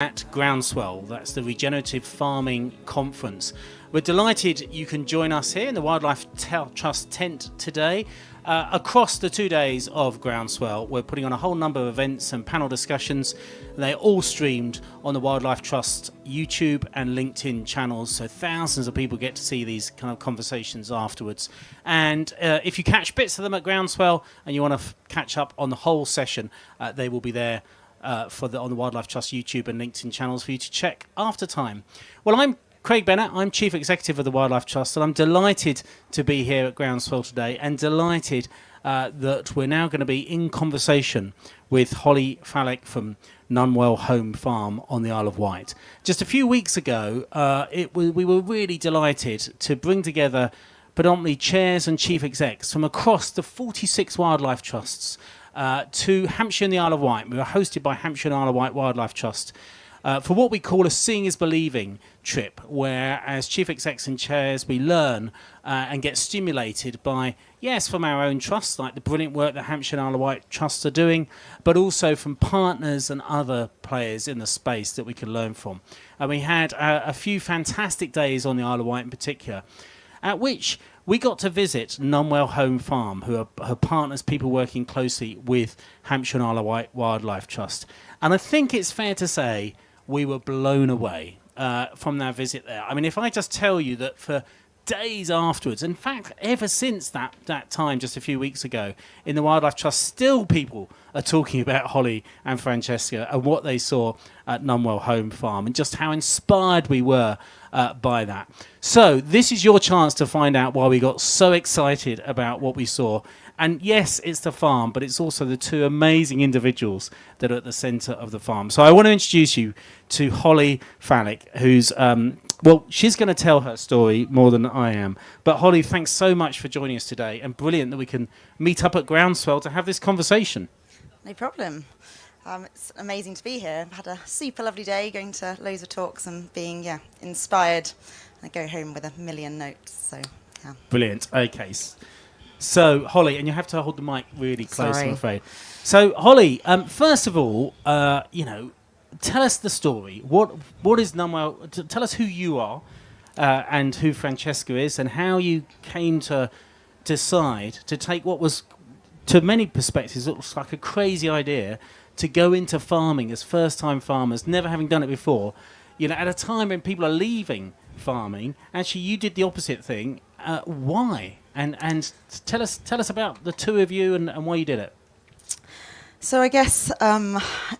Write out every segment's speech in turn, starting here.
at Groundswell. That's the Regenerative Farming Conference. We're delighted you can join us here in the Wildlife Trust tent today. Across the 2 days of Groundswell, we're putting on a whole number of events and panel discussions. They're all streamed on the Wildlife Trust YouTube and LinkedIn channels, so thousands of people get to see these kind of conversations afterwards. And if you catch bits of them at Groundswell and you want to catch up on the whole session, they will be there on the Wildlife Trust YouTube and LinkedIn channels for you to check after time. Well, I'm Craig Bennett. I'm Chief Executive of the Wildlife Trust, and I'm delighted to be here at Groundswell today, and delighted that we're now going to be in conversation with Holly Fallick from Nunwell Home Farm on the Isle of Wight. Just a few weeks ago, we were really delighted to bring together predominantly chairs and chief execs from across the 46 wildlife trusts to Hampshire and the Isle of Wight. We were hosted by Hampshire and Isle of Wight Wildlife Trust for what we call a Seeing is Believing trip, where as chief execs and chairs we learn and get stimulated by, yes, from our own trusts, like the brilliant work that Hampshire and Isle of Wight trusts are doing, but also from partners and other players in the space that we can learn from. And we had a few fantastic days on the Isle of Wight in particular, at which we got to visit Nunwell Home Farm, who are her partners, people working closely with Hampshire and Isle of Wight Wildlife Trust. And I think it's fair to say we were blown away from our visit there. I mean, if I just tell you that for days afterwards, in fact, ever since that time just a few weeks ago, in the Wildlife Trust, still people are talking about Holly and Francesca and what they saw at Nunwell Home Farm and just how inspired we were by that. So this is your chance to find out why we got so excited about what we saw. And yes, it's the farm, but it's also the two amazing individuals that are at the centre of the farm. So I want to introduce you to Holly Fallick, who's, she's going to tell her story more than I am. But Holly, thanks so much for joining us today, and brilliant that we can meet up at Groundswell to have this conversation. No problem. It's amazing to be here. I've had a super lovely day, going to loads of talks and being inspired. I go home with a million notes. So yeah. Brilliant. Okay. So, Holly, and you have to hold the mic really close, Sorry. I'm afraid. So, Holly, first of all, tell us the story. What is Nunwell? Tell us who you are and who Francesca is, and how you came to decide to take what was, to many perspectives, it looks like a crazy idea to go into farming as first-time farmers, never having done it before. At a time when people are leaving farming, actually, you did the opposite thing. Why? And tell us about the two of you and why you did it. So I guess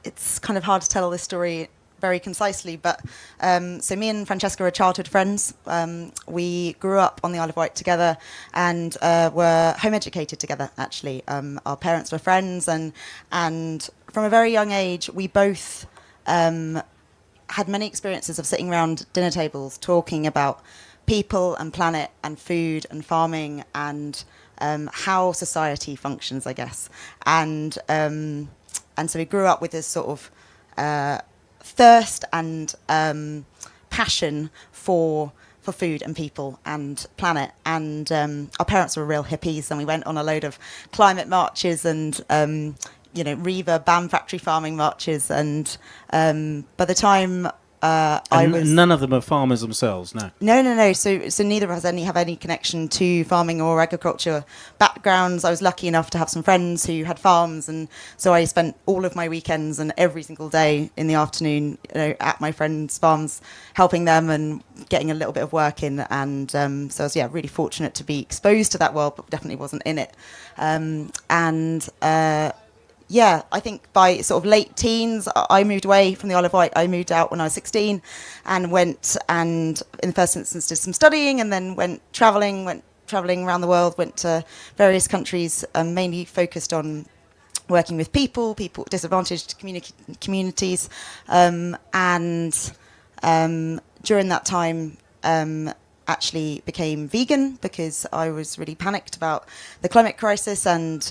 it's kind of hard to tell this story very concisely, but so me and Francesca are childhood friends. We grew up on the Isle of Wight together and were home educated together, actually. Our parents were friends, and from a very young age, we both had many experiences of sitting around dinner tables talking about people and planet and food and farming and how society functions, I guess. And so we grew up with this sort of thirst and passion for food and people and planet. And our parents were real hippies, and we went on a load of climate marches and Reva BAM factory farming marches. And by the time none of them are farmers themselves, no. No. So neither of us have any connection to farming or agriculture backgrounds. I was lucky enough to have some friends who had farms, and so I spent all of my weekends and every single day in the afternoon, at my friends' farms, helping them and getting a little bit of work in. And so I was really fortunate to be exposed to that world, but definitely wasn't in it. I think by sort of late teens, I moved away from the Isle of Wight. I moved out when I was 16 and went and, in the first instance, did some studying and then went travelling around the world, went to various countries, mainly focused on working with people, disadvantaged communities. And during that time, actually became vegan because I was really panicked about the climate crisis and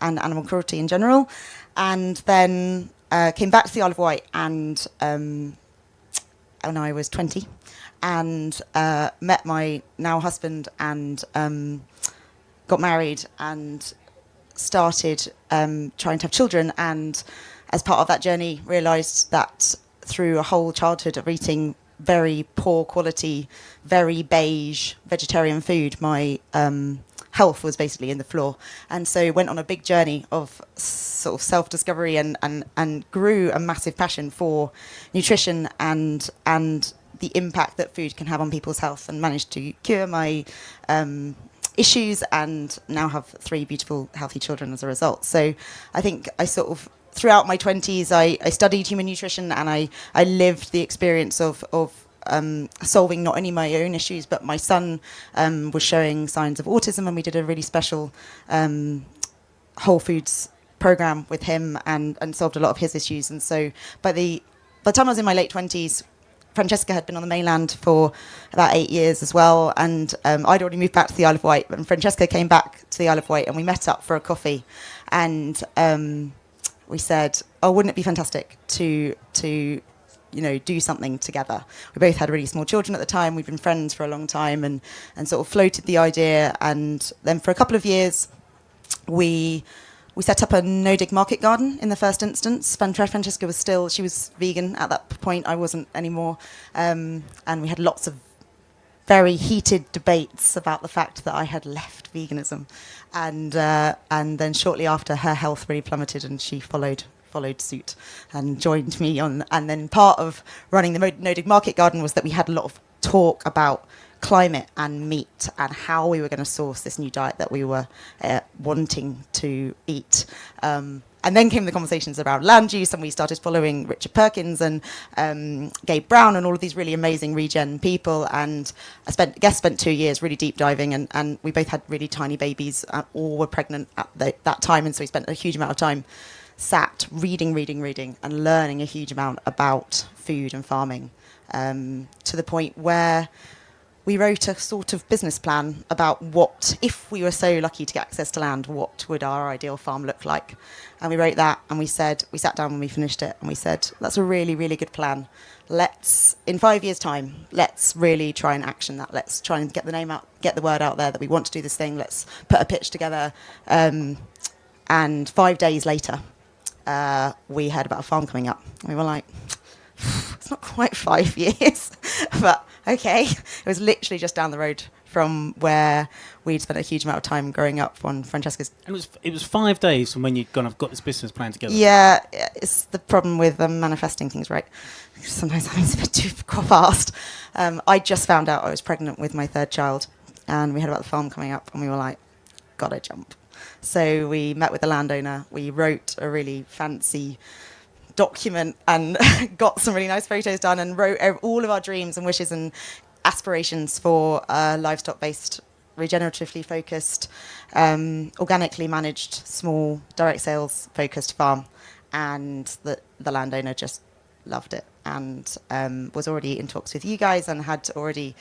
animal cruelty in general, and then came back to the Isle of Wight and when I was 20, and met my now husband and got married and started trying to have children, and as part of that journey realised that through a whole childhood of eating very poor quality, very beige vegetarian food, my health was basically in the floor. And so went on a big journey of sort of self-discovery and grew a massive passion for nutrition and the impact that food can have on people's health, and managed to cure my issues and now have 3 beautiful, healthy children as a result. So I think I sort of, throughout my 20s, I studied human nutrition, and I lived the experience of solving not only my own issues, but my son was showing signs of autism, and we did a really special whole foods program with him and solved a lot of his issues. And so by the time I was in my late 20s, Francesca had been on the mainland for about 8 years as well, and I'd already moved back to the Isle of Wight, and Francesca came back to the Isle of Wight, and we met up for a coffee, and we said, oh, wouldn't it be fantastic to do something together? We both had really small children at the time. We'd been friends for a long time, and sort of floated the idea. And then for a couple of years, we set up a no-dig market garden in the first instance. Francesca she was vegan at that point. I wasn't anymore. And we had lots of very heated debates about the fact that I had left veganism. And then shortly after, her health really plummeted, and she followed suit and joined me on. And then part of running the no-dig market garden was that we had a lot of talk about climate and meat and how we were going to source this new diet that we were wanting to eat. And then came the conversations about land use, and we started following Richard Perkins and Gabe Brown and all of these really amazing regen people. And I spent 2 years really deep diving, and we both had really tiny babies, all were pregnant at that time, and so we spent a huge amount of time sat reading and learning a huge amount about food and farming, to the point where we wrote a sort of business plan about what, if we were so lucky to get access to land, what would our ideal farm look like. And we wrote that, and we sat down when we finished it, and we said, that's a really, really good plan. Let's, in 5 years' time, let's really try and action that. Let's try and get the name out, get the word out there that we want to do this thing. Let's put a pitch together. And 5 days later, we heard about a farm coming up. We were like, it's not quite 5 years, but okay. It was literally just down the road from where we'd spent a huge amount of time growing up on Francesca's. And it was 5 days from when you'd got this business plan together. Yeah, it's the problem with manifesting things, right? Sometimes happens a bit too fast. I just found out I was pregnant with my 3rd child, and we heard about the farm coming up, and we were like, gotta jump. So we met with the landowner. We wrote a really fancy document and got some really nice photos done, and wrote all of our dreams and wishes and aspirations for a livestock-based, regeneratively focused, organically managed, small, direct sales focused farm. And the landowner just loved it, and was already in talks with you guys, and had already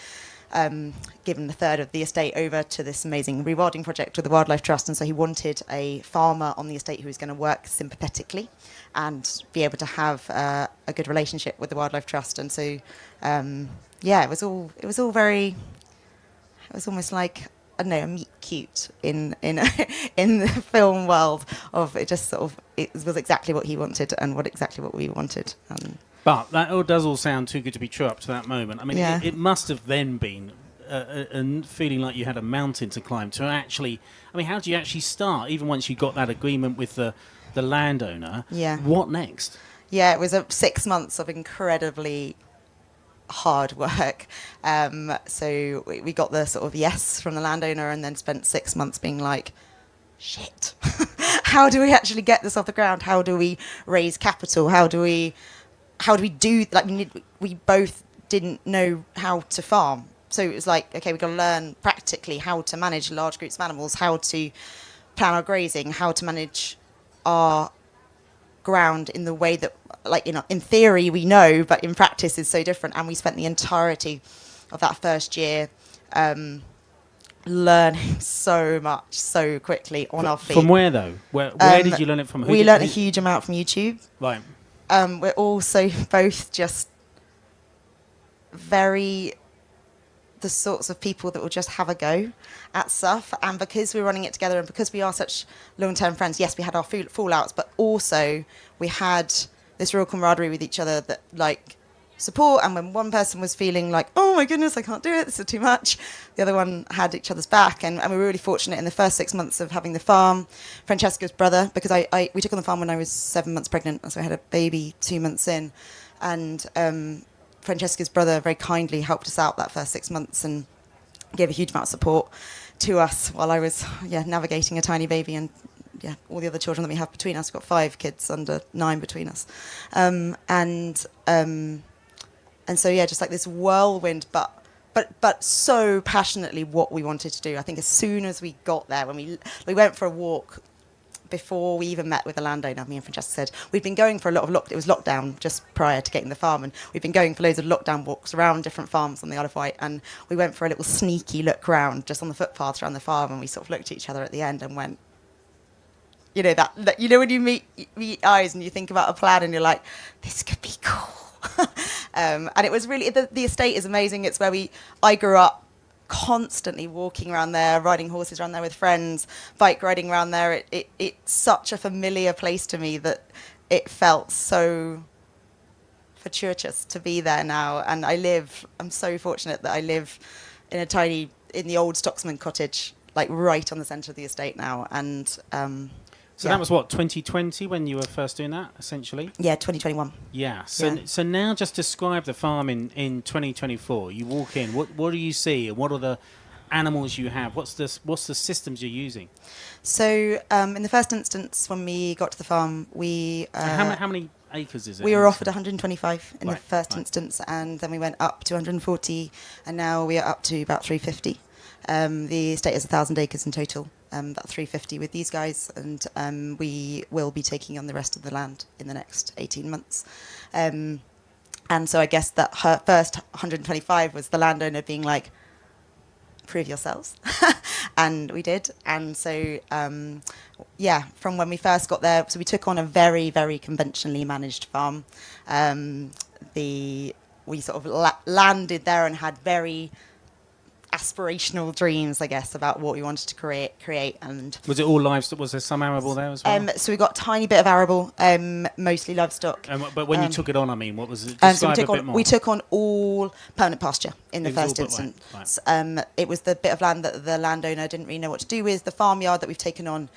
given a third of the estate over to this amazing rewilding project with the Wildlife Trust. And so he wanted a farmer on the estate who was going to work sympathetically and be able to have a good relationship with the Wildlife Trust. And so it was almost like, I don't know, a meet cute in the film world of it. Just sort of, it was exactly what he wanted and exactly what we wanted. But that does all sound too good to be true up to that moment. I mean, it must have then been a feeling like you had a mountain to climb to actually. I mean, how do you actually start? Even once you got that agreement with the landowner, what next? Yeah, it was 6 months of incredibly hard work. So we got the sort of yes from the landowner, and then spent 6 months being like, shit, how do we actually get this off the ground? How do we raise capital? How do we do, like, we both didn't know how to farm. So it was like, okay, we've got to learn practically how to manage large groups of animals, how to plan our grazing, how to manage our ground in the way that, like, in theory we know, but in practice is so different. And we spent the entirety of that first year learning so much so quickly on our feet. From where, though? Where did you learn it from? We learned a huge amount from YouTube. Right. We're also both just very the sorts of people that will just have a go at stuff. And because we're running it together, and because we are such long-term friends, yes, we had our fallouts, but also we had this real camaraderie with each other that like support. And when one person was feeling like, oh my goodness, I can't do it, this is too much, the other one had each other's back. And we were really fortunate in the first 6 months of having the farm. Francesca's brother, because we took on the farm when I was 7 months pregnant, so I had a baby 2 months in, and Francesca's brother very kindly helped us out that first 6 months and gave a huge amount of support to us while I was navigating a tiny baby and all the other children that we have between us. We've got 5 kids under 9 between us, and so just like this whirlwind, but so passionately what we wanted to do. I think as soon as we got there, when we went for a walk before we even met with the landowner, me and Francesca said we'd been going for a lot of it was lockdown just prior to getting the farm, and we've been going for loads of lockdown walks around different farms on the Isle of Wight, and we went for a little sneaky look round just on the footpaths around the farm, and we sort of looked at each other at the end and went, that when you meet eyes and you think about a plan and you're like, this could be cool. And it was really, the estate is amazing. It's where I grew up, constantly walking around there, riding horses around there with friends, bike riding around there. It's such a familiar place to me that it felt so fortuitous to be there now. And I'm so fortunate that I live in the old Stocksman cottage, like right on the centre of the estate now. And so that was what, 2020 when you were first doing that, essentially? Yeah, 2021. Yeah. So now just describe the farm in 2024. You walk in, what do you see, and what are the animals you have? What's the systems you're using? So in the first instance, when we got to the farm, we how many acres is it? We were offered 125 in the first instance, and then we went up to 140, and now we are up to about 350. The estate has 1,000 acres in total, about 350 with these guys, and we will be taking on the rest of the land in the next 18 months. And so I guess that her first 125 was the landowner being like, prove yourselves. And we did. And so, from when we first got there, so we took on a very, very conventionally managed farm. We sort of landed there and had very aspirational dreams, I guess, about what we wanted to create. And was it all livestock? Was there some arable there as well? So we got a tiny bit of arable, mostly livestock. But when you took it on, I mean, what was it? So we took on all permanent pasture in the first instance. Right. It was the bit of land that the landowner didn't really know what to do with. The farmyard that we've taken on,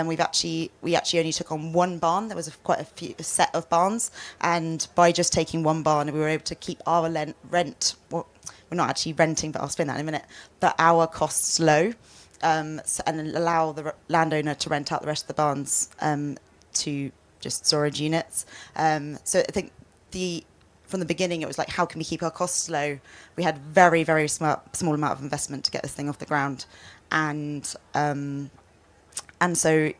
we actually only took on one barn. There was quite a set of barns, and by just taking one barn, we were able to keep our rent. We're not actually renting, but I'll explain that in a minute. But our costs low, and allow the landowner to rent out the rest of the barns to just storage units. So I think from the beginning, it was like, how can we keep our costs low? We had very, very small amount of investment to get this thing off the ground, and so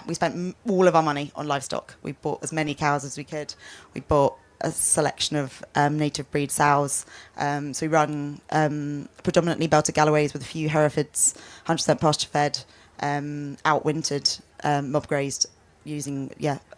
we spent all of our money on livestock. We bought as many cows as we could. We bought a selection of native breed sows. So we run predominantly Belted Galloways with a few Herefords, 100% pasture fed, outwintered, mob grazed using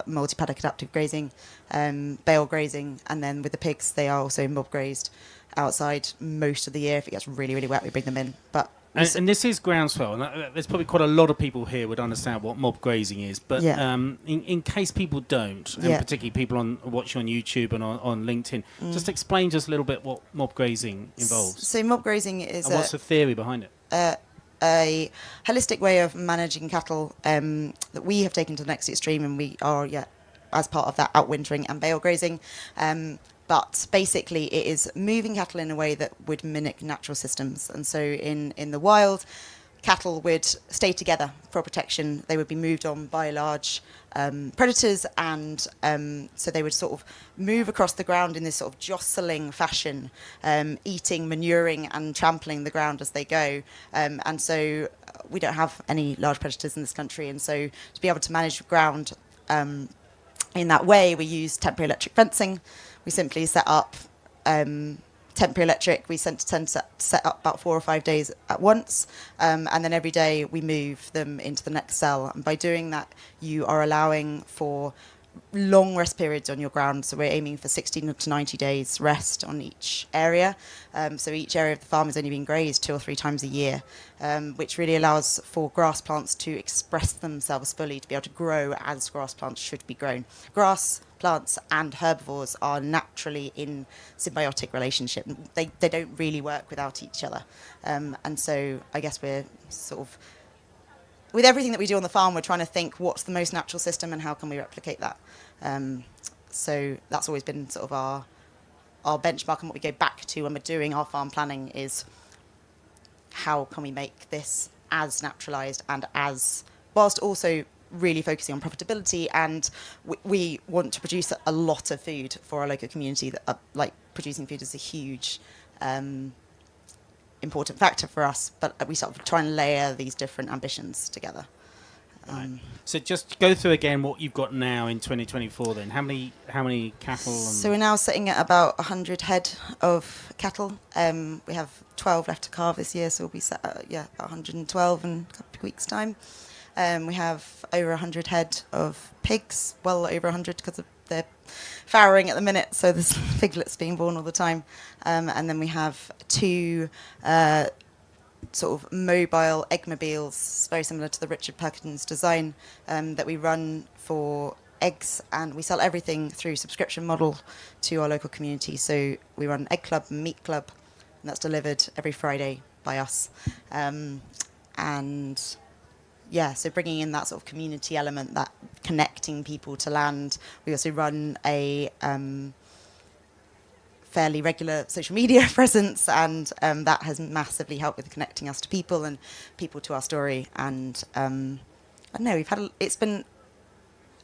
multi-paddock adaptive grazing, bale grazing, and then with the pigs they are also mob grazed outside most of the year. If it gets really, really wet, we bring them in. But and this is groundswell, and there's probably quite a lot of people here would understand what mob grazing is, but in case people don't, and particularly people watching on YouTube and on LinkedIn, just explain just a little bit what mob grazing involves. So mob grazing is... And what's the theory behind it? A holistic way of managing cattle that we have taken to the next extreme, and we are, as part of that, outwintering and bale grazing. But basically, it is moving cattle in a way that would mimic natural systems. And so in the wild, cattle would stay together for protection. They would be moved on by large predators, and so they would sort of move across the ground in this sort of jostling fashion, eating, manuring, and trampling the ground as they go. And so we don't have any large predators in this country. And so to be able to manage ground in that way, we use temporary electric fencing. We simply set up temporary electric. We tend to set up about 4 or 5 days at once, and then every day we move them into the next cell. And by doing that, you are allowing for long rest periods on your ground. So we're aiming for 16 to 90 days rest on each area. So each area of the farm is only being grazed 2 or 3 times a year, which really allows for grass plants to express themselves fully, to be able to grow as grass plants should be grown. Grass plants and herbivores are naturally in symbiotic relationship. They don't really work without each other. And so I guess we're sort of, with everything that we do on the farm, we're trying to think what's the most natural system and how can we replicate that. So that's always been sort of our benchmark, and what we go back to when we're doing our farm planning is how can we make this as naturalised and as, whilst also really focusing on profitability. And we want to produce a lot of food for our local community. That like producing food is a huge important factor for us, but we sort of try and layer these different ambitions together. Right. So just go through again what you've got now in 2024 then. How many cattle? So we're now sitting at about 100 head of cattle. We have 12 left to calve this year, so we'll be set at about 112 in a couple of weeks' time. We have over 100 head of pigs, well over 100 because they're farrowing at the minute, so there's piglets being born all the time. And then we have 2 sort of mobile eggmobiles, very similar to the Richard Perkins design, that we run for eggs, and we sell everything through subscription model to our local community. So we run Egg Club and Meat Club, and that's delivered every Friday by us. And yeah, so bringing in that sort of community element, that connecting people to land. We also run a fairly regular social media presence, and that has massively helped with connecting us to people and people to our story. And I don't know, it's been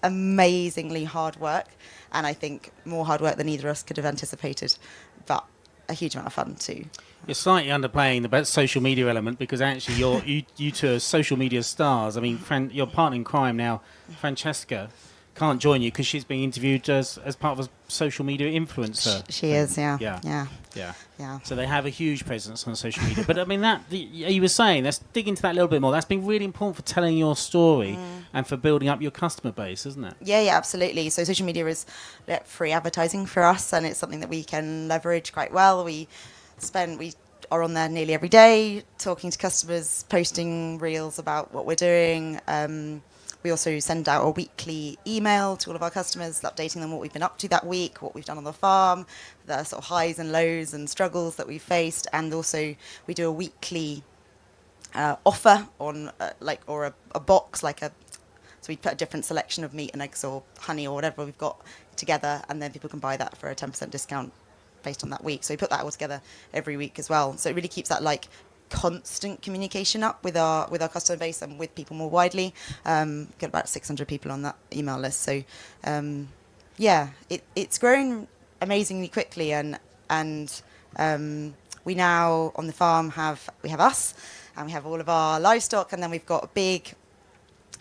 amazingly hard work, and I think more hard work than either of us could have anticipated, but a huge amount of fun too. You're slightly underplaying the social media element, because actually you two are social media stars. I mean, your partner in crime now, Francesca, can't join you because she's being interviewed as part of a social media influencer. She is, yeah. So they have a huge presence on social media. But I mean, you were saying, let's dig into that a little bit more. That's been really important for telling your story and for building up your customer base, isn't it? Yeah, absolutely. So social media is free advertising for us, and it's something that we can leverage quite well. We are on there nearly every day, talking to customers, posting reels about what we're doing. We also send out a weekly email to all of our customers, updating them what we've been up to that week, what we've done on the farm, the sort of highs and lows and struggles that we've faced. And also we do a weekly offer on or a box, so we put a different selection of meat and eggs or honey or whatever we've got together, and then people can buy that for a 10% discount based on that week. So we put that all together every week as well. So it really keeps that constant communication up with our customer base and with people more widely. Got about 600 people on that email list. So it's grown amazingly quickly, and we now on the farm have us, and we have all of our livestock, and then we've got a big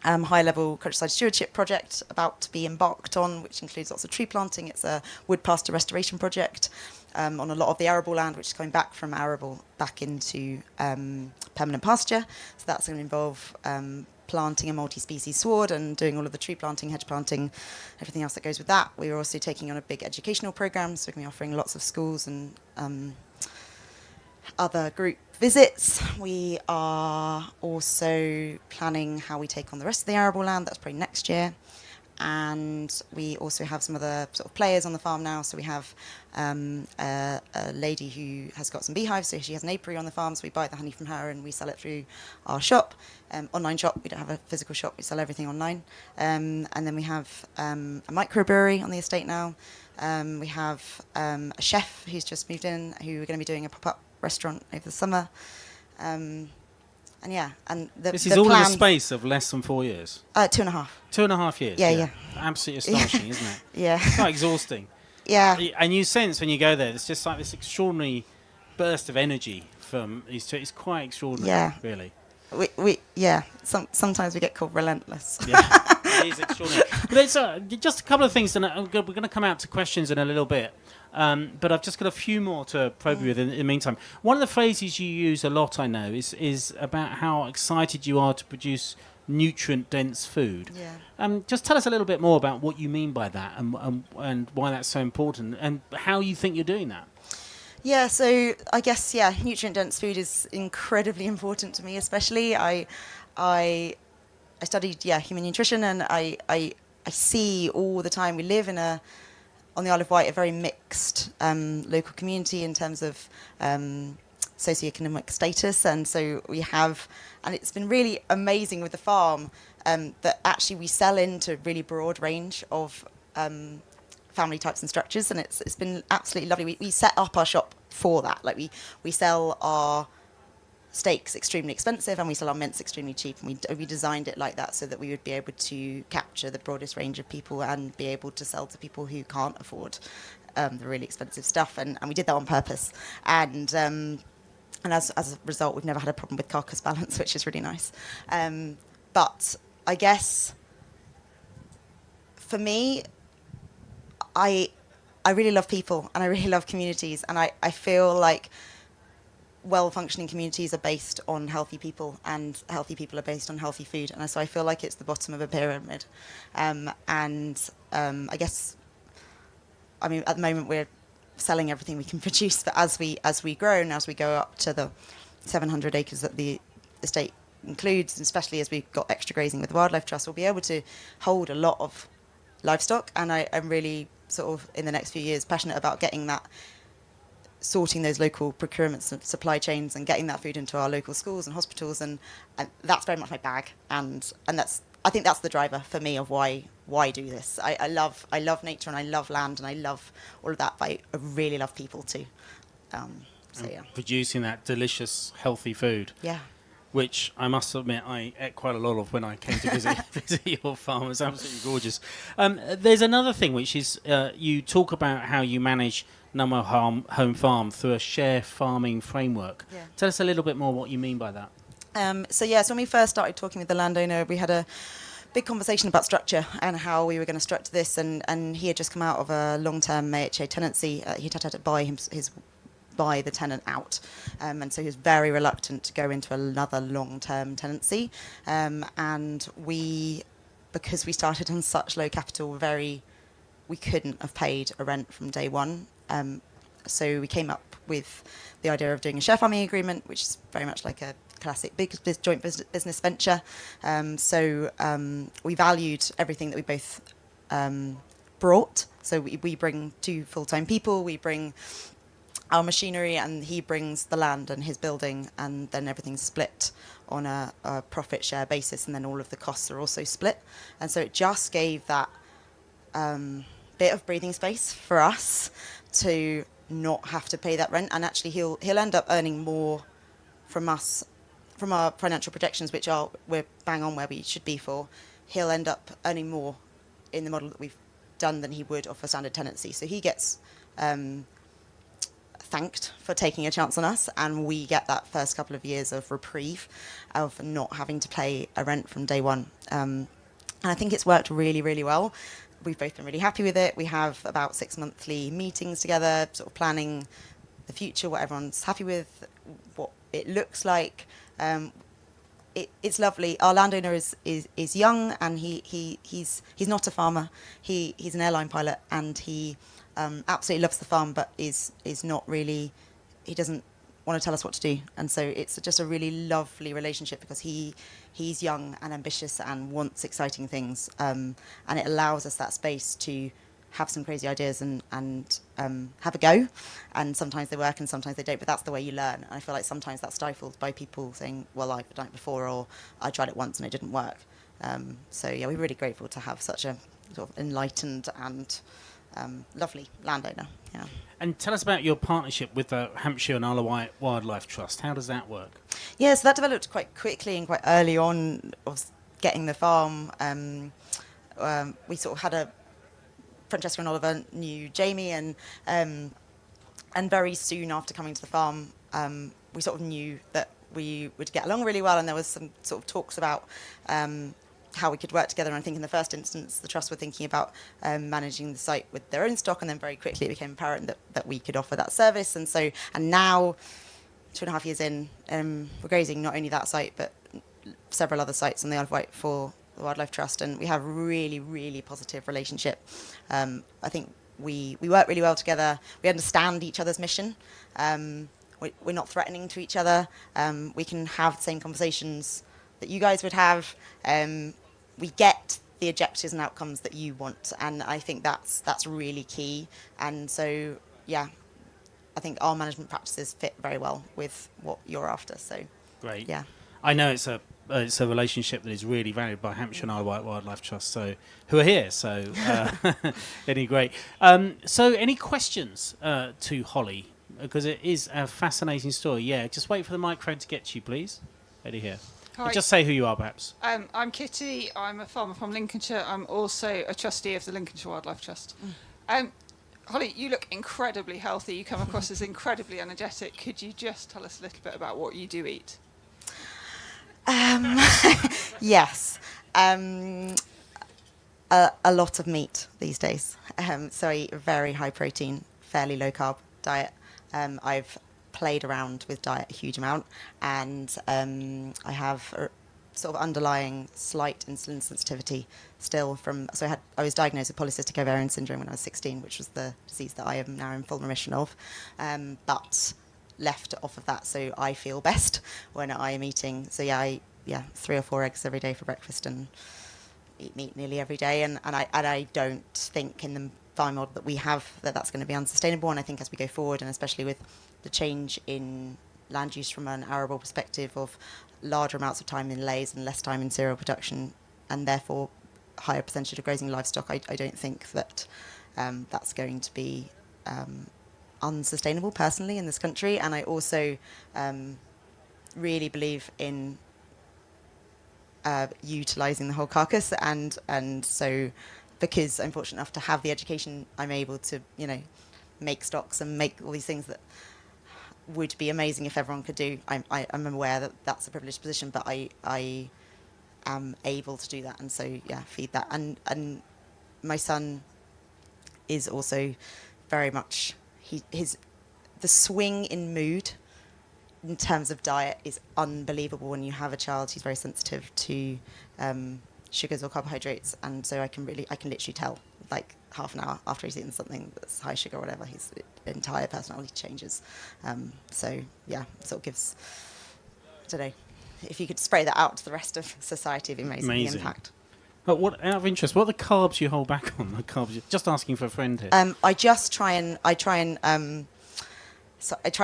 high-level countryside stewardship project about to be embarked on, which includes lots of tree planting. It's a wood pasture restoration project on a lot of the arable land, which is coming back from arable back into permanent pasture. So that's going to involve planting a multi-species sward and doing all of the tree planting, hedge planting, everything else that goes with that. We are also taking on a big educational program, so we're going to be offering lots of schools and other group visits. We are also planning how we take on the rest of the arable land. That's probably next year. And we also have some other sort of players on the farm now. So we have a lady who has got some beehives, so she has an apiary on the farm, so we buy the honey from her and we sell it through our shop, online shop. We don't have a physical shop, we sell everything online. And then we have a microbrewery on the estate now. We have a chef who's just moved in, who we're going to be doing a pop-up restaurant over the summer. This is all in the space of less than 4 years? 2.5. 2.5 years? Yeah. Absolutely astonishing, isn't it? Yeah. It's quite exhausting. Yeah. And you sense when you go there, it's just like this extraordinary burst of energy from these two. It's quite extraordinary, really. Sometimes we get called relentless. Yeah, it is extraordinary. But it's just a couple of things, and we're going to come out to questions in a little bit. But I've just got a few more to probe you with in the meantime. One of the phrases you use a lot, I know, is about how excited you are to produce nutrient-dense food. Yeah. Just tell us a little bit more about what you mean by that and why that's so important and how you think you're doing that. Yeah, so I guess, nutrient-dense food is incredibly important to me, especially. I studied, human nutrition, and I see all the time. We live on the Isle of Wight, a very mixed local community in terms of socioeconomic status, and so and it's been really amazing with the farm that actually we sell into a really broad range of family types and structures, and it's been absolutely lovely. We set up our shop for that. Like we sell our steaks extremely expensive and we sell our mince extremely cheap, and we designed it like that so that we would be able to capture the broadest range of people and be able to sell to people who can't afford the really expensive stuff, and we did that on purpose, and as a result we've never had a problem with carcass balance, which is really nice. But I guess for me, I really love people and I really love communities, and I feel like well-functioning communities are based on healthy people, and healthy people are based on healthy food, and so I feel like it's the bottom of a pyramid. I guess, I mean, at the moment we're selling everything we can produce, but as we grow and as we go up to the 700 acres that the estate includes, and especially as we've got extra grazing with the Wildlife Trust, we'll be able to hold a lot of livestock, and I'm really sort of in the next few years passionate about getting that, sorting those local procurements and supply chains and getting that food into our local schools and hospitals, and that's very much my bag, and I think that's the driver for me of why do this. I love nature and I love land and I love all of that, but I really love people too. Producing that delicious healthy food. Yeah. Which I must admit I ate quite a lot of when I came to visit your farm. It's absolutely gorgeous. There's another thing, which is you talk about how you manage Nunwell Home Farm through a share farming framework. Yeah. Tell us a little bit more what you mean by that. So when we first started talking with the landowner, we had a big conversation about structure and how we were going to structure this, and he had just come out of a long-term AHA tenancy. He'd had to buy the tenant out, and so he was very reluctant to go into another long-term tenancy, and because we started on such low capital, we couldn't have paid a rent from day one, so we came up with the idea of doing a share farming agreement, which is very much like a classic big joint business venture. We valued everything that we both brought, so we bring 2 full-time people, we bring our machinery, and he brings the land and his building, and then everything's split on a profit share basis, and then all of the costs are also split. And so it just gave that bit of breathing space for us to not have to pay that rent, and actually he'll end up earning more from us, from our financial projections, which we're bang on where we should be for. He'll end up earning more in the model that we've done than he would off a standard tenancy. So he gets thanked for taking a chance on us, and we get that first couple of years of reprieve of not having to pay a rent from day one. And I think it's worked really, really well. We've both been really happy with it. We have about 6 monthly meetings together, sort of planning the future, what everyone's happy with, what it looks like. It's lovely. Our landowner is young, and he's not a farmer. He's an airline pilot, and he absolutely loves the farm, but is not really. He doesn't want to tell us what to do, and so it's just a really lovely relationship because he's young and ambitious and wants exciting things, and it allows us that space to have some crazy ideas and have a go, and sometimes they work and sometimes they don't, but that's the way you learn. And I feel like sometimes that's stifled by people saying, well, I've done it before, or I tried it once and it didn't work. We're really grateful to have such a sort of enlightened and lovely landowner. Yeah. And tell us about your partnership with the Hampshire and Isle of Wight Wildlife Trust. How does that work? Yeah, so that developed quite quickly and quite early on of getting the farm. We sort of had Francesca and Oliver knew Jamie, and very soon after coming to the farm, we sort of knew that we would get along really well, and there was some sort of talks about how we could work together. And I think in the first instance, the Trust were thinking about managing the site with their own stock, and then very quickly it became apparent that we could offer that service. And now, 2.5 years in, we're grazing not only that site, but several other sites on the Isle of Wight for the Wildlife Trust, and we have a really, really positive relationship. I think we work really well together. We understand each other's mission. We're not threatening to each other. We can have the same conversations that you guys would have. We get the objectives and outcomes that you want, and I think that's really key. And so, yeah, I think our management practices fit very well with what you're after. So, great. Yeah, I know it's a relationship that is really valued by Hampshire and Isle of Wight Wildlife Trust, so who are here. So, any great. So, any questions to Holly? Because it is a fascinating story. Yeah, just wait for the microphone to get to you, please. Eddie here. Hi. Just say who you are, perhaps. I'm Kitty. I'm a farmer from Lincolnshire. I'm also a trustee of the Lincolnshire Wildlife Trust. Holly, you look incredibly healthy. You come across as incredibly energetic. Could you just tell us a little bit about what you do eat? Yes. A lot of meat these days. So I eat a very high protein, fairly low carb diet. I've played around with diet a huge amount, and I have a sort of underlying slight insulin sensitivity still from, so I was diagnosed with polycystic ovarian syndrome when I was 16, which was the disease that I am now in full remission of, but left off of that, so I feel best when I am eating. So I 3 or 4 eggs every day for breakfast and eat meat nearly every day, and I don't think in the farming model that we have that's going to be unsustainable. And I think as we go forward, and especially with the change in land use from an arable perspective of larger amounts of time in lays and less time in cereal production, and therefore higher percentage of grazing livestock, I don't think that that's going to be unsustainable personally in this country. And I also really believe in utilising the whole carcass, and so because I'm fortunate enough to have the education, I'm able to, make stocks and make all these things that would be amazing if everyone could do. I'm aware that that's a privileged position, but I am able to do that, and so feed that. And my son is also very much the swing in mood in terms of diet is unbelievable when you have a child who's very sensitive to sugars or carbohydrates, and so I can literally tell, like half an hour after he's eaten something that's high sugar or whatever, his entire personality changes. So it sort of gives, I don't know, if you could spray that out to the rest of society, it'd be amazing. The impact. But what, out of interest, what are the carbs you hold back on? The carbs, just asking for a friend here. I try and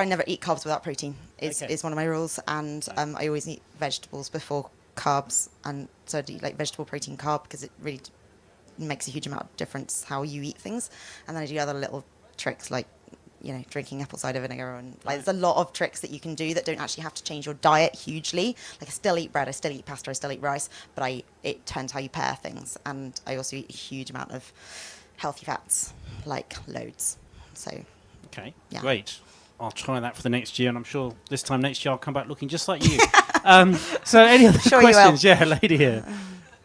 never eat carbs without protein. Is one of my rules, and I always eat vegetables before carbs, and so I do like vegetable protein carb because it really makes a huge amount of difference how you eat things. And then I do other little tricks like drinking apple cider vinegar, and there's a lot of tricks that you can do that don't actually have to change your diet hugely. Like I still eat bread, I still eat pasta, I still eat rice, but it turns how you pair things. And I also eat a huge amount of healthy fats, like loads. So okay, yeah. Great. I'll try that for the next year, and I'm sure this time next year I'll come back looking just like you. So any other questions? Yeah, lady here.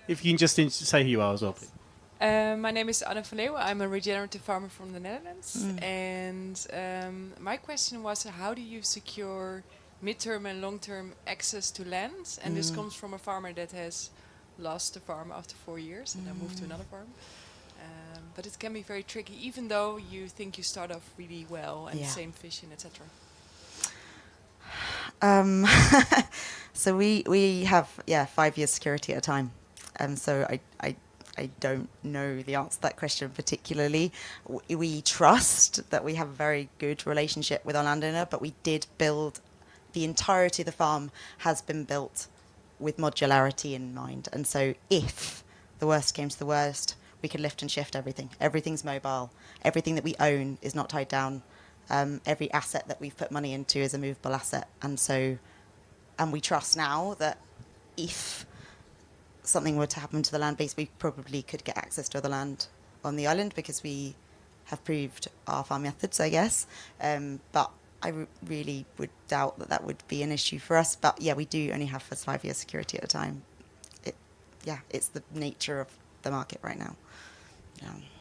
If you can just say who you are as well, please. My name is Anne van Leeuwen. I'm a regenerative farmer from the Netherlands. And my question was, how do you secure mid-term and long-term access to land? And this comes from a farmer that has lost the farm after 4 years and then moved to another farm. But it can be very tricky, even though you think you start off really well and same fishing, etc. So we have 5 years security at a time. So I don't know the answer to that question particularly. We trust that we have a very good relationship with our landowner, but we did build the entirety of the farm has been built with modularity in mind. And so if the worst came to the worst, we could lift and shift everything. Everything's mobile. Everything that we own is not tied down. Every asset that we've put money into is a movable asset. And we trust now that if something were to happen to the land base, we probably could get access to other land on the island because we have proved our farm methods, I guess. But I really would doubt that would be an issue for us. But we do only have for 5 years security at a time. It's the nature of the market right now.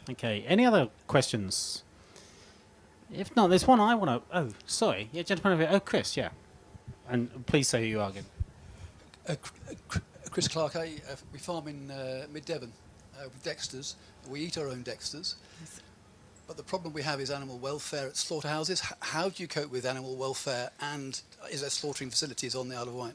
Okay. Any other questions? If not, there's one I want to... Oh, sorry. Yeah, gentleman over here. Oh, Chris, yeah. And please say who you are again. Chris Clark, we farm in mid-Devon with Dexters. We eat our own Dexters. Yes. But the problem we have is animal welfare at slaughterhouses. How do you cope with animal welfare, and is there slaughtering facilities on the Isle of Wight?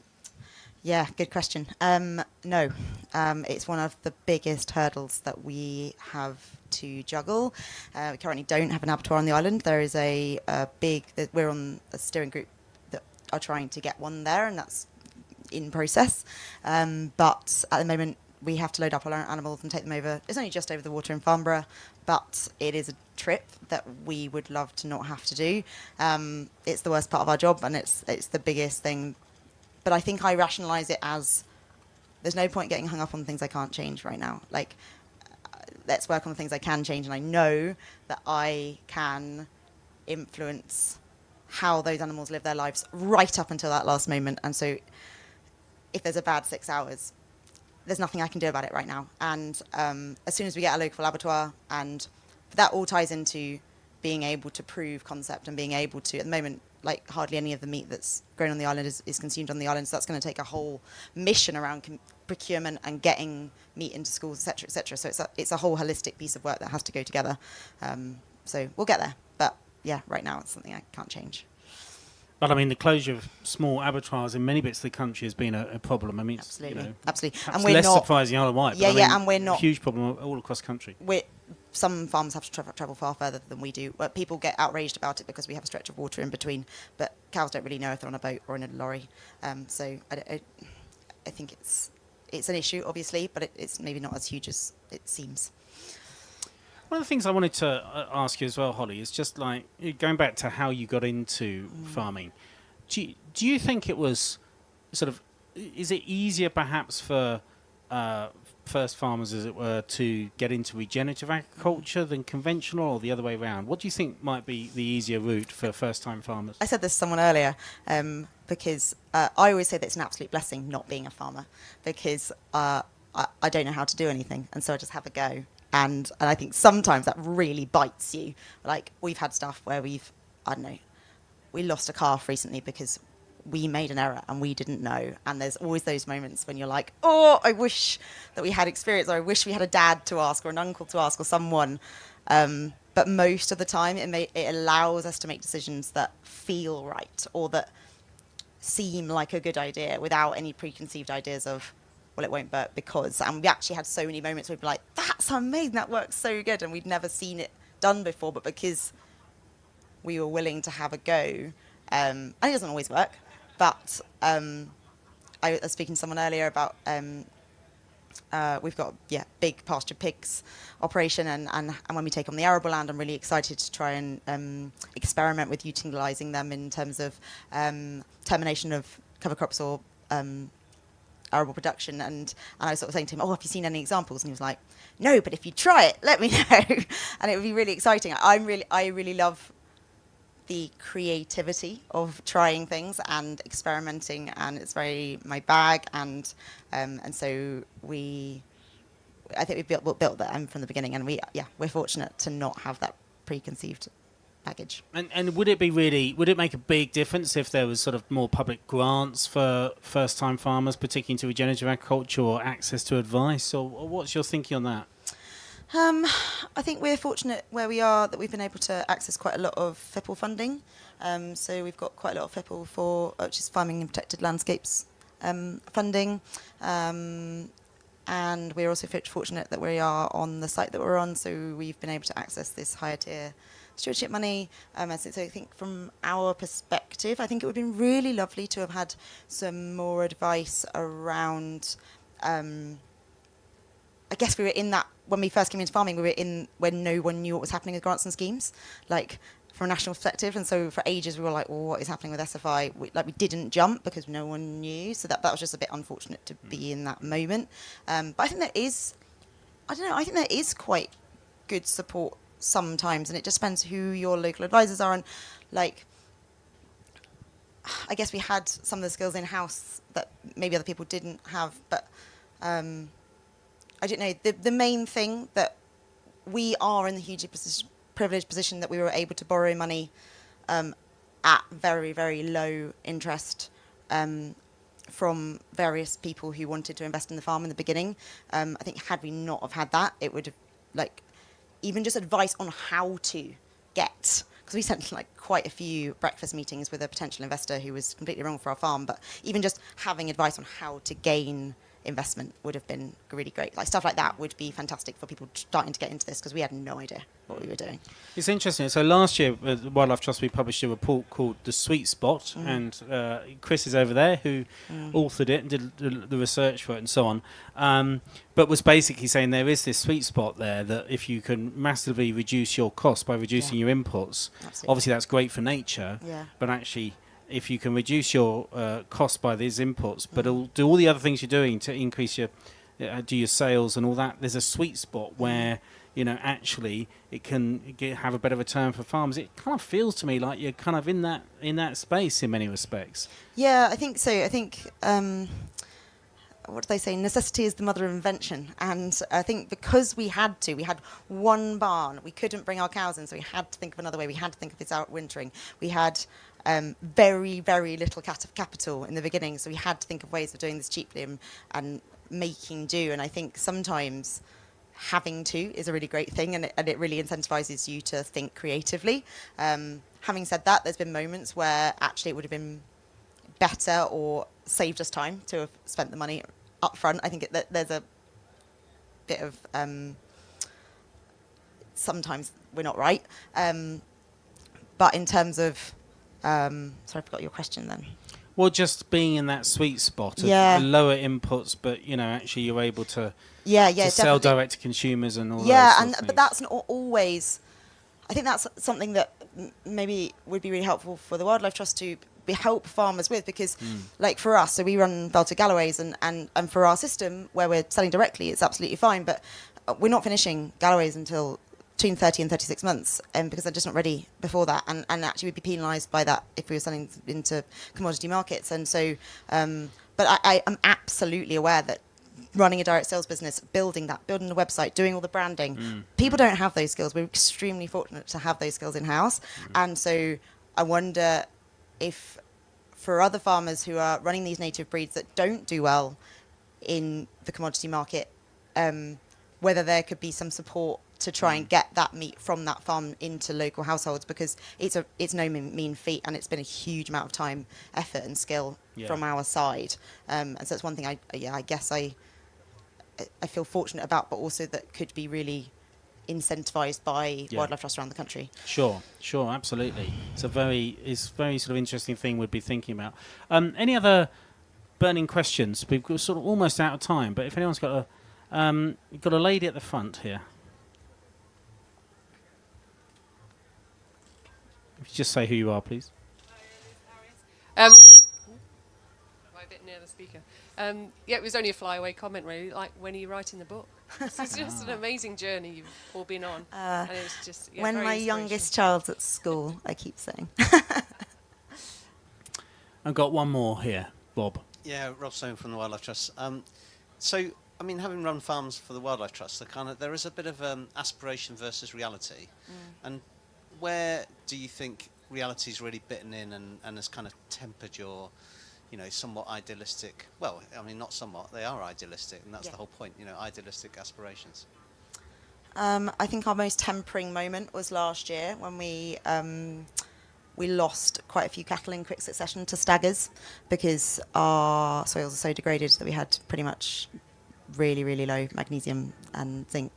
Yeah, good question. No, it's one of the biggest hurdles that we have to juggle. We currently don't have an abattoir on the island. There is we're on a steering group that are trying to get one there, and that's in process. But at the moment, we have to load up all our animals and take them over. It's only just over the water in Farnborough, but it is a trip that we would love to not have to do. It's the worst part of our job, and it's the biggest thing. But I think I rationalise it as there's no point getting hung up on things I can't change right now. Like, let's work on the things I can change, and I know that I can influence how those animals live their lives right up until that last moment. And so if there's a bad 6 hours, there's nothing I can do about it right now. And as soon as we get a local abattoir, and that all ties into being able to prove concept and being able to, at the moment, like hardly any of the meat that's grown on the island is consumed on the island. So that's going to take a whole mission around procurement and getting meat into schools, et cetera, et cetera. So it's a whole holistic piece of work that has to go together. So we'll get there. But yeah, right now it's something I can't change. But I mean, the closure of small abattoirs in many bits of the country has been a problem. I mean, absolutely, absolutely. And we're less not surprising Isle of Wight. Yeah, but and we're not a huge problem all across the country. Some farms have to travel far further than we do. People get outraged about it because we have a stretch of water in between, but cows don't really know if they're on a boat or in a lorry. So I think it's an issue, obviously, but it's maybe not as huge as it seems. One of the things I wanted to ask you as well, Holly, is just like going back to how you got into farming. Do you think it was sort of, is it easier perhaps for first farmers, as it were, to get into regenerative agriculture than conventional, or the other way around? What do you think might be the easier route for first-time farmers? I said this to someone earlier, because I always say that it's an absolute blessing not being a farmer, because I don't know how to do anything, and so I just have a go. And I think sometimes that really bites you. Like, we've had stuff where we lost a calf recently because we made an error and we didn't know. And there's always those moments when you're like, oh, I wish that we had experience, or I wish we had a dad to ask or an uncle to ask or someone. But most of the time it allows us to make decisions that feel right or that seem like a good idea without any preconceived ideas of, well, it won't work because. And we actually had so many moments where we'd be like, that's amazing, that works so good. And we'd never seen it done before, but because we were willing to have a go, and it doesn't always work. But I was speaking to someone earlier about we've got big pasture pigs operation, and when we take on the arable land, I'm really excited to try and experiment with utilising them in terms of termination of cover crops or arable production. And I was sort of saying to him, have you seen any examples? And he was like, no, but if you try it, let me know. And it would be really exciting. I really love the creativity of trying things and experimenting, and it's very my bag, and so I think we built that from the beginning, and we're fortunate to not have that preconceived baggage. And would it make a big difference if there was sort of more public grants for first time farmers, particularly into regenerative agriculture, or access to advice, or what's your thinking on that? I think we're fortunate where we are that we've been able to access quite a lot of FIPL funding. So we've got quite a lot of FIPL which is Farming in Protected Landscapes funding. And we're also fortunate that we are on the site that we're on, so we've been able to access this higher tier stewardship money. So I think from our perspective, I think it would have been really lovely to have had some more advice around, I guess we were in that, when we first came into farming, we were in when no one knew what was happening with grants and schemes, like from a national perspective. And so for ages we were like, well, what is happening with SFI? We didn't jump because no one knew. So that was just a bit unfortunate to be in that moment. But I think there is quite good support sometimes, and it just depends who your local advisors are. And like, I guess we had some of the skills in-house that maybe other people didn't have, but I don't know. The main thing that we are in the hugely privileged position that we were able to borrow money at very, very low interest from various people who wanted to invest in the farm in the beginning. I think had we not have had that, it would have, like, even just advice on how to get, because we sent like quite a few breakfast meetings with a potential investor who was completely wrong for our farm, but even just having advice on how to gain investment would have been really great. Like, stuff like that would be fantastic for people starting to get into this, because we had no idea what we were doing. It's interesting. So last year, the Wildlife Trust, we published a report called The Sweet Spot, and Chris is over there, who authored it and did the research for it and so on, but was basically saying there is this sweet spot there that if you can massively reduce your costs by reducing your inputs, obviously that's great for nature, but actually if you can reduce your costs by these inputs, but do all the other things you're doing to increase your do your sales and all that, there's a sweet spot where actually it can have a better return for farmers. It kind of feels to me like you're kind of in that space in many respects. Yeah, I think so. I think what do they say? Necessity is the mother of invention. And I think because we had one barn, we couldn't bring our cows in, so we had to think of another way. We had to think of this outwintering. We had very, very little capital in the beginning, so we had to think of ways of doing this cheaply and making do. And I think sometimes having to is a really great thing, and it really incentivizes you to think creatively. Having said that, there's been moments where actually it would have been better or saved us time to have spent the money up front. I think there's a bit of sometimes we're not right, but in terms of sorry, I forgot your question then. Well, just being in that sweet spot of lower inputs, but actually you're able to sell direct to consumers and all that. Yeah, but that's not always. I think that's something that maybe would be really helpful for the Wildlife Trust to help farmers with, because like for us, so we run Belted Galloways, and for our system where we're selling directly, it's absolutely fine, but we're not finishing Galloways until between 30 and 36 months, because they're just not ready before that, and actually we'd be penalised by that if we were selling into commodity markets. And so but I am absolutely aware that running a direct sales business, building the website, doing all the branding, people don't have those skills. We're extremely fortunate to have those skills in-house. And so I wonder if for other farmers who are running these native breeds that don't do well in the commodity market, whether there could be some support to try and get that meat from that farm into local households, because it's no mean feat, and it's been a huge amount of time, effort and skill from our side. And so it's one thing I guess I feel fortunate about, but also that could be really incentivised by Wildlife Trusts around the country. Sure, absolutely. It's very sort of interesting thing we'd be thinking about. Any other burning questions? We've got sort of almost out of time, but if anyone's got you've got a lady at the front here. If you just say who you are, please. Am I a bit near the speaker? It was only a flyaway comment, really. Like, when are you writing the book? It's just an amazing journey you've all been on. And it's just when my youngest child's at school, I keep saying. I've got one more here, Rob. Yeah, Rob Stone from the Wildlife Trust. So, I mean, having run farms for the Wildlife Trust, there is a bit of aspiration versus reality. And where do you think reality's really bitten in and has kind of tempered your, somewhat idealistic, well, I mean, not somewhat, they are idealistic, and that's the whole point, idealistic aspirations? I think our most tempering moment was last year when we lost quite a few cattle in quick succession to staggers, because our soils are so degraded that we had pretty much really, really low magnesium and zinc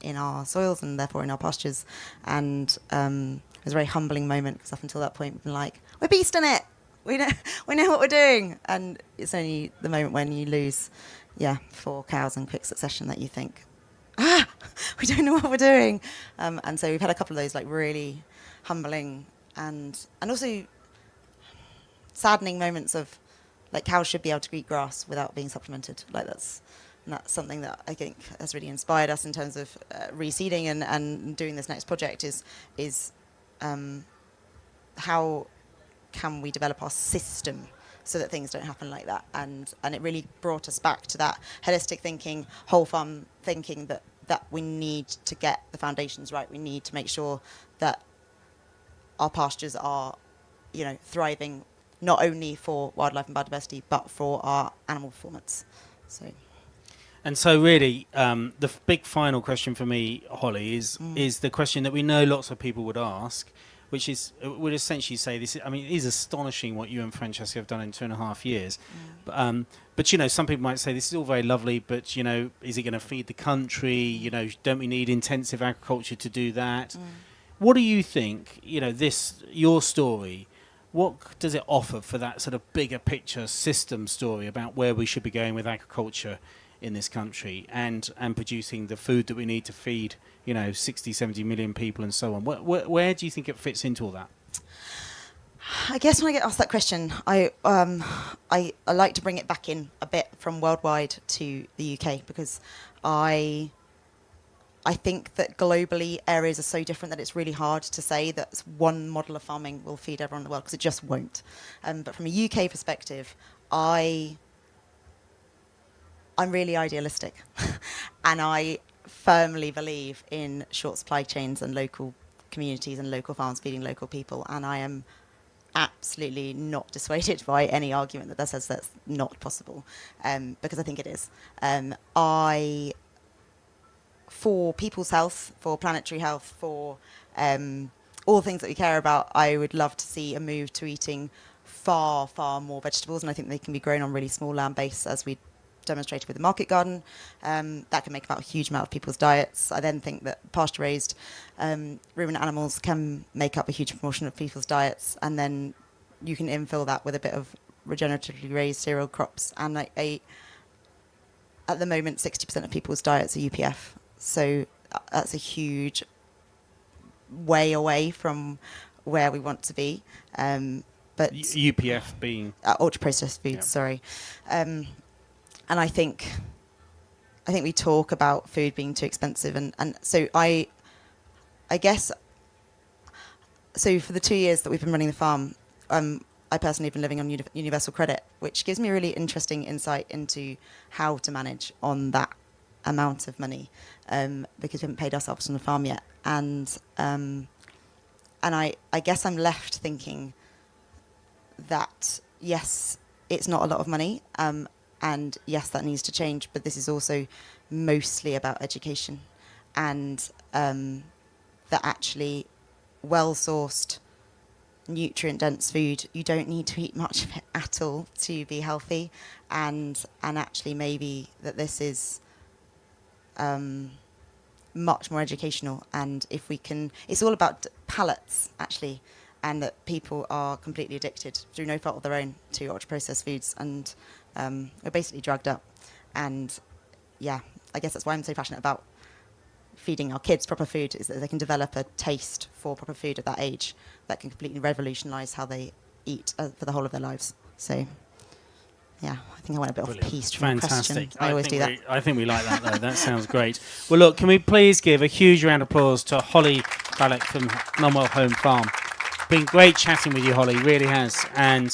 in our soils and therefore in our pastures. And it was a very humbling moment, because up until that point we've been like, we're beasting it, we know what we're doing. And it's only the moment when you lose 4 cows in quick succession that you think, we don't know what we're doing. And so we've had a couple of those like really humbling and also saddening moments of like cows should be able to eat grass without being supplemented. Like that's something that I think has really inspired us in terms of reseeding and doing this next project is how can we develop our system so that things don't happen like that. And it really brought us back to that holistic thinking, whole farm thinking that we need to get the foundations right. We need to make sure that our pastures are, thriving not only for wildlife and biodiversity, but for our animal performance. And so really, the big final question for me, Holly, is the question that we know lots of people would ask, which is would essentially say this. I mean, it is astonishing what you and Francesca have done in 2.5 years. But you know, some people might say this is all very lovely, but you know, is it going to feed the country? You know, don't we need intensive agriculture to do that? What do you think? You know, your story. What does it offer for that sort of bigger picture system story about where we should be going with agriculture in this country and producing the food that we need to feed, you know, 60, 70 million people and so on? Where do you think it fits into all that? I guess when I get asked that question, I like to bring it back in a bit from worldwide to the UK, because I think that globally areas are so different that it's really hard to say that one model of farming will feed everyone in the world, because it just won't. But from a UK perspective, I'm really idealistic and I firmly believe in short supply chains and local communities and local farms feeding local people, and I am absolutely not dissuaded by any argument that says that's not possible, because I think it is. For people's health, for planetary health, for all the things that we care about, I would love to see a move to eating far, far more vegetables, and I think they can be grown on really small land base, as we demonstrated with the market garden. That can make about a huge amount of people's diets. I then think that pasture-raised ruminant animals can make up a huge proportion of people's diets, and then you can infill that with a bit of regeneratively raised cereal crops. And at the moment, 60% of people's diets are UPF. So that's a huge way away from where we want to be. But UPF being ultra-processed foods, sorry. And I think we talk about food being too expensive, and so I guess, so for the 2 years that we've been running the farm, I personally have been living on universal credit, which gives me a really interesting insight into how to manage on that amount of money, because we haven't paid ourselves on the farm yet, and I guess I'm left thinking that yes, it's not a lot of money. And yes, that needs to change, but this is also mostly about education, and that actually well-sourced, nutrient-dense food, you don't need to eat much of it at all to be healthy, and actually maybe that this is much more educational, and if we can, it's all about palates actually, and that people are completely addicted through no fault of their own to ultra-processed foods, and we're basically drugged up. And yeah, I guess that's why I'm so passionate about feeding our kids proper food, is that they can develop a taste for proper food at that age that can completely revolutionise how they eat for the whole of their lives. So yeah, I think I went a bit off piste from the question. I always do that. I think we like that though. That sounds great. Well, look, can we please give a huge round of applause to Holly Fallick from Nunwell Home Farm. Been great chatting with you, Holly, really has. And